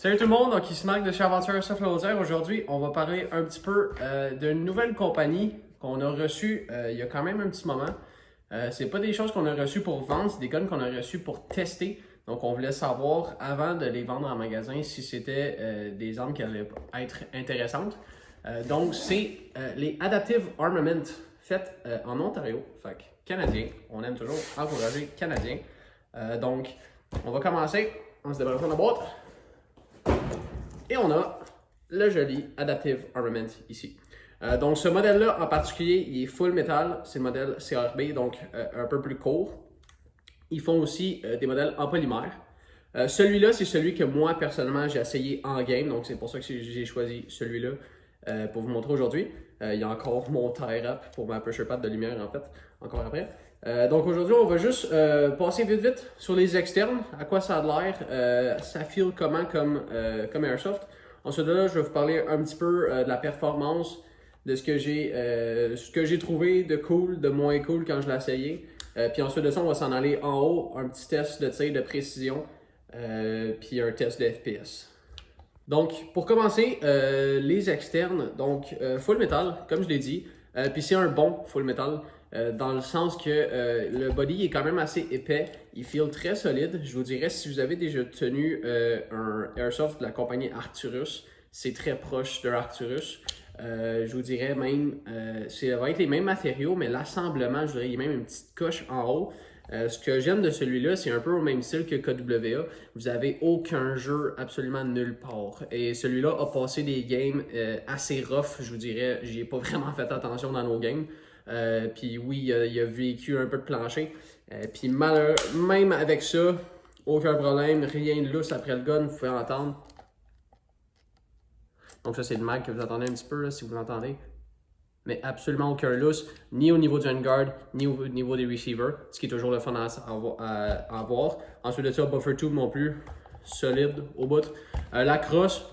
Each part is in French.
Salut tout le monde, donc ici Marc de chez Aventure Airsoft Laudière. Aujourd'hui, on va parler un petit peu d'une nouvelle compagnie qu'on a reçue il y a quand même un petit moment. C'est pas des choses qu'on a reçues pour vendre, c'est des guns qu'on a reçues pour tester. Donc on voulait savoir avant de les vendre en magasin si c'était des armes qui allaient être intéressantes. Donc c'est les Adaptive Armament faites en Ontario, fait que canadien. On aime toujours encourager canadien. Donc on va commencer, on se débarrasse de la boîte. Et on a le joli Adaptive Armament ici. Donc ce modèle-là en particulier, il est full métal, c'est le modèle CRB, donc un peu plus court. Ils font aussi des modèles en polymère. Celui-là, c'est celui que moi personnellement j'ai essayé en game, donc c'est pour ça que j'ai choisi celui-là pour vous montrer aujourd'hui. Il y a encore mon tie wrap pour ma pressure pad de lumière en fait, encore après. Donc aujourd'hui, on va juste passer vite sur les externes, à quoi ça a l'air, ça feel comment comme Airsoft. Ensuite de là, je vais vous parler un petit peu de la performance, de ce que j'ai trouvé de cool, de moins cool quand je l'ai essayé. Puis ensuite de ça, on va s'en aller en haut, un petit test de tir de précision, puis un test de FPS. Donc, pour commencer, les externes, donc full metal, comme je l'ai dit, puis c'est un bon full metal, dans le sens que le body est quand même assez épais, il feel très solide. Je vous dirais, si vous avez déjà tenu un Airsoft de la compagnie Arcturus, c'est très proche de Arcturus. Je vous dirais même, ça va être les mêmes matériaux, mais l'assemblement, je dirais, il y a même une petite coche en haut. Ce que j'aime de celui-là, c'est un peu au même style que KWA. Vous n'avez aucun jeu absolument nulle part. Et celui-là a passé des games assez rough, je vous dirais. J'y ai pas vraiment fait attention dans nos games. Puis oui, il a vécu un peu de plancher. Puis même avec ça, aucun problème, rien de lousse après le gun, vous pouvez entendre. Donc ça, c'est le mag que vous entendez un petit peu, là, si vous l'entendez. Mais absolument aucun lousse, ni au niveau du handguard, ni au niveau des receivers, ce qui est toujours le fun à voir. Ensuite de ça, buffer tube non plus, solide au bout. La crosse,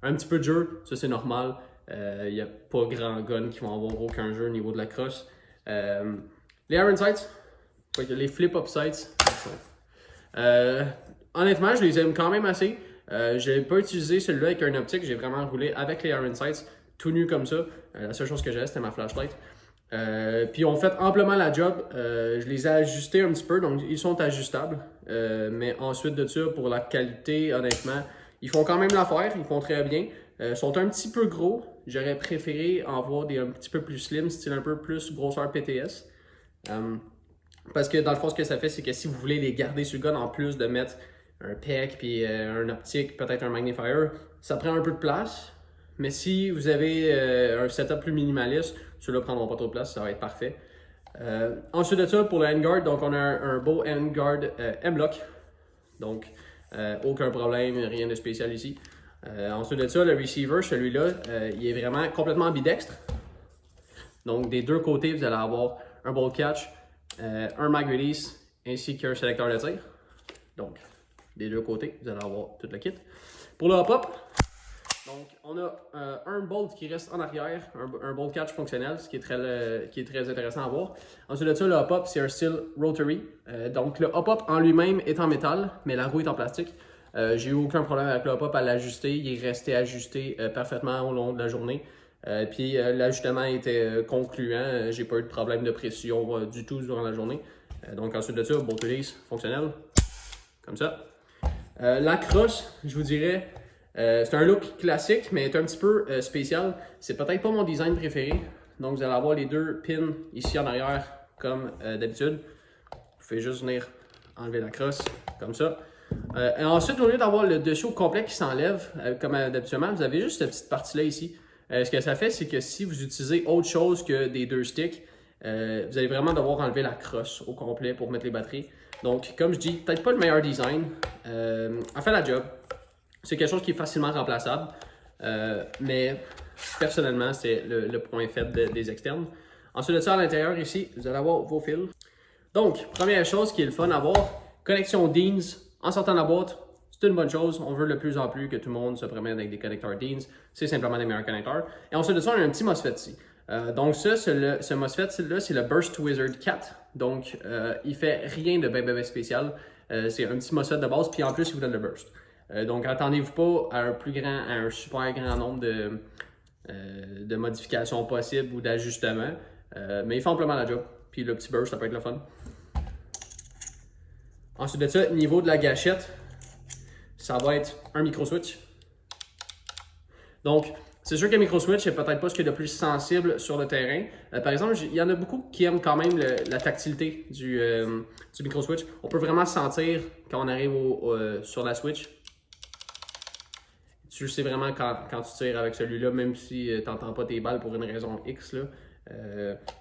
un petit peu de jeu, ça c'est normal. Il n'y a pas grand gun qui vont avoir aucun jeu au niveau de la crosse. Les Iron Sights, les flip-up sights. Honnêtement, je les aime quand même assez. Je n'ai pas utilisé celui-là avec un optique, j'ai vraiment roulé avec les Iron Sights, tout nu comme ça. La seule chose que j'avais, c'était ma flashlight. Puis on fait amplement la job. Je les ai ajustés un petit peu, donc ils sont ajustables. Mais ensuite de ça, pour la qualité, honnêtement, ils font quand même l'affaire, ils font très bien. Ils sont un petit peu gros. J'aurais préféré en voir des un petit peu plus slim, style un peu plus grosseur PTS. Parce que dans le fond, ce que ça fait, c'est que si vous voulez les garder sur le gun, en plus de mettre un PEC, puis un optique, peut-être un magnifier, ça prend un peu de place. Mais si vous avez un setup plus minimaliste, ceux-là ne prendront pas trop de place, ça va être parfait. Ensuite de ça, pour le handguard, donc on a un beau handguard M-Lock. Donc, aucun problème, rien de spécial ici. Ensuite de ça, le receiver, celui-là, il est vraiment complètement ambidextre. Donc, des deux côtés, vous allez avoir un bolt catch, un mag release, ainsi qu'un sélecteur de tir. Donc, des deux côtés, vous allez avoir tout le kit. Pour le hop-up, donc on a un bolt qui reste en arrière, un bolt catch fonctionnel, ce qui est très intéressant à voir. Ensuite de ça, le hop-up, c'est un style rotary. Donc, le hop-up en lui-même est en métal, mais la roue est en plastique. J'ai eu aucun problème avec le hop-up à l'ajuster. Il est resté ajusté parfaitement au long de la journée. Puis l'ajustement était concluant. J'ai pas eu de problème de pression du tout durant la journée. Donc ensuite de ça, bolt release fonctionnel. Comme ça. La crosse, je vous dirais, c'est un look classique, mais est un petit peu spécial. C'est peut-être pas mon design préféré. Donc vous allez avoir les deux pins ici en arrière, comme d'habitude. Vous pouvez juste venir enlever la crosse, comme ça. Et ensuite, au lieu d'avoir le dessus au complet qui s'enlève, comme d'habitude, vous avez juste cette petite partie-là ici. Ce que ça fait, c'est que si vous utilisez autre chose que des deux sticks, vous allez vraiment devoir enlever la crosse au complet pour mettre les batteries. Donc, comme je dis, peut-être pas le meilleur design. Elle fait la job. C'est quelque chose qui est facilement remplaçable. Mais personnellement, c'est le point faible des externes. Ensuite de ça, à l'intérieur ici, vous allez avoir vos fils. Donc, première chose qui est le fun à voir, connexion Deans. En sortant de la boîte, c'est une bonne chose. On veut de plus en plus que tout le monde se promène avec des connecteurs Deans. C'est simplement des meilleurs connecteurs. Et ensuite de ça, on a un petit MOSFET ici. Donc ça, ce MOSFET-là, c'est le Burst Wizard 4. Donc, il fait rien de bien spécial. C'est un petit MOSFET de base, puis en plus, il vous donne le burst. Donc, attendez-vous pas à un super grand nombre de modifications possibles ou d'ajustements. Mais il fait amplement la job. Puis le petit burst, ça peut être le fun. Ensuite de ça, niveau de la gâchette, ça va être un micro-switch. Donc, c'est sûr que le micro-switch, c'est peut-être pas ce qui est le plus sensible sur le terrain. Par exemple, il y en a beaucoup qui aiment quand même la tactilité du micro-switch. On peut vraiment sentir quand on arrive sur la switch. Tu sais vraiment quand tu tires avec celui-là, même si tu n'entends pas tes balles pour une raison X.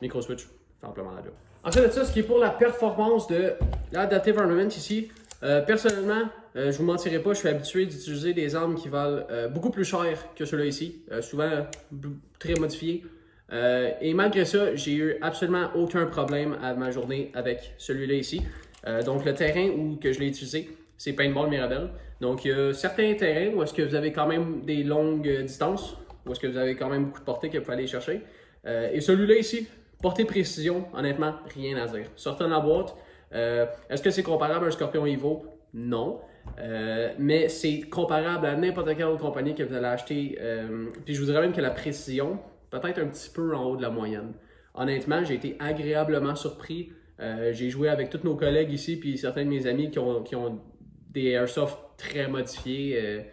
Micro-switch fait amplement la job. Ensuite de ça, ce qui est pour la performance de l'Adaptive Armament ici, personnellement, je vous mentirai pas, je suis habitué d'utiliser des armes qui valent beaucoup plus cher que ceux-là ici, souvent très modifiés. Et malgré ça, j'ai eu absolument aucun problème à ma journée avec celui-là ici. Donc le terrain où que je l'ai utilisé, c'est Paintball Mirabel. Donc il y a certains terrains où est-ce que vous avez quand même des longues distances, où est-ce que vous avez quand même beaucoup de portée que vous pouvez aller chercher. Et celui-là ici, portée précision, honnêtement, rien à dire. Sortant de la boîte, est-ce que c'est comparable à un Scorpion Evo? Non. Mais c'est comparable à n'importe quelle autre compagnie que vous allez acheter. Puis je vous dirais même que la précision, peut-être un petit peu en haut de la moyenne. Honnêtement, j'ai été agréablement surpris. J'ai joué avec tous nos collègues ici, puis certains de mes amis qui ont des airsoft très modifiés.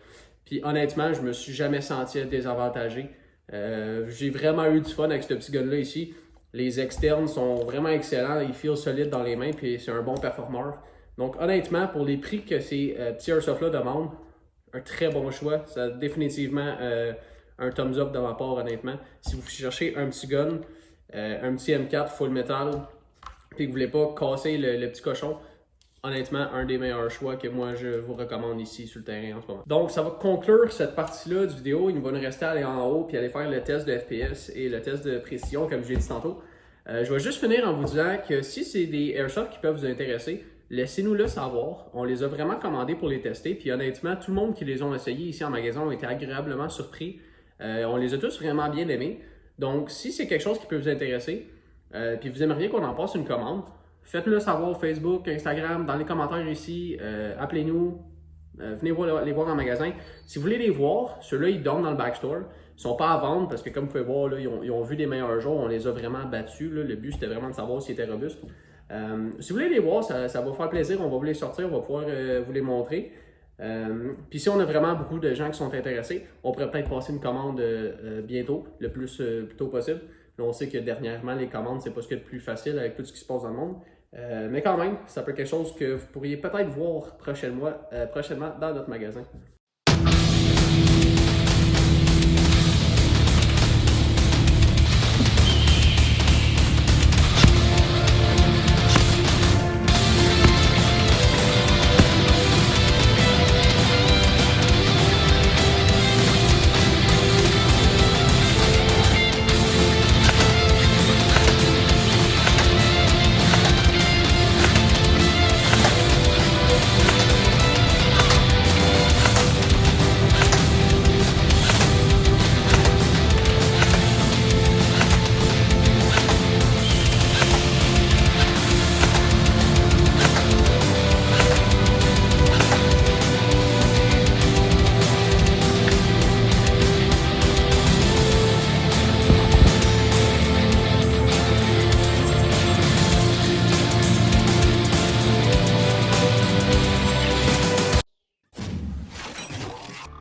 Puis honnêtement, je me suis jamais senti désavantagé. J'ai vraiment eu du fun avec ce petit gun-là ici. Les externes sont vraiment excellents, ils feel solides dans les mains, puis c'est un bon performeur. Donc honnêtement, pour les prix que ces petits airsoft-là demandent, un très bon choix. Ça a définitivement un thumbs up de ma part, honnêtement. Si vous cherchez un petit gun, un petit M4 full metal, puis que vous voulez pas casser le petit cochon, honnêtement, un des meilleurs choix que moi je vous recommande ici sur le terrain en ce moment. Donc ça va conclure cette partie-là du vidéo. Il va nous rester à aller en haut puis aller faire le test de FPS et le test de précision comme j'ai dit tantôt. Je vais juste finir en vous disant que si c'est des airsoft qui peuvent vous intéresser, laissez-nous le savoir. On les a vraiment commandés pour les tester. Puis honnêtement, tout le monde qui les ont essayés ici en magasin ont été agréablement surpris. On les a tous vraiment bien aimés. Donc si c'est quelque chose qui peut vous intéresser, puis vous aimeriez qu'on en passe une commande, faites-le savoir Facebook, Instagram, dans les commentaires ici, appelez-nous, venez les voir en magasin. Si vous voulez les voir, ceux-là ils dorment dans le backstore. Ils ne sont pas à vendre parce que comme vous pouvez voir, là, ils ont vu des meilleurs jours, on les a vraiment battus. Là. Le but c'était vraiment de savoir s'ils étaient robustes. Si vous voulez les voir, ça va faire plaisir, on va vous les sortir, on va pouvoir vous les montrer. Puis si on a vraiment beaucoup de gens qui sont intéressés, on pourrait peut-être passer une commande bientôt, le plus tôt possible. Là, on sait que dernièrement, les commandes, c'est pas ce qu'il y a de plus facile avec tout ce qui se passe dans le monde. Mais quand même, ça peut être quelque chose que vous pourriez peut-être voir prochainement dans notre magasin.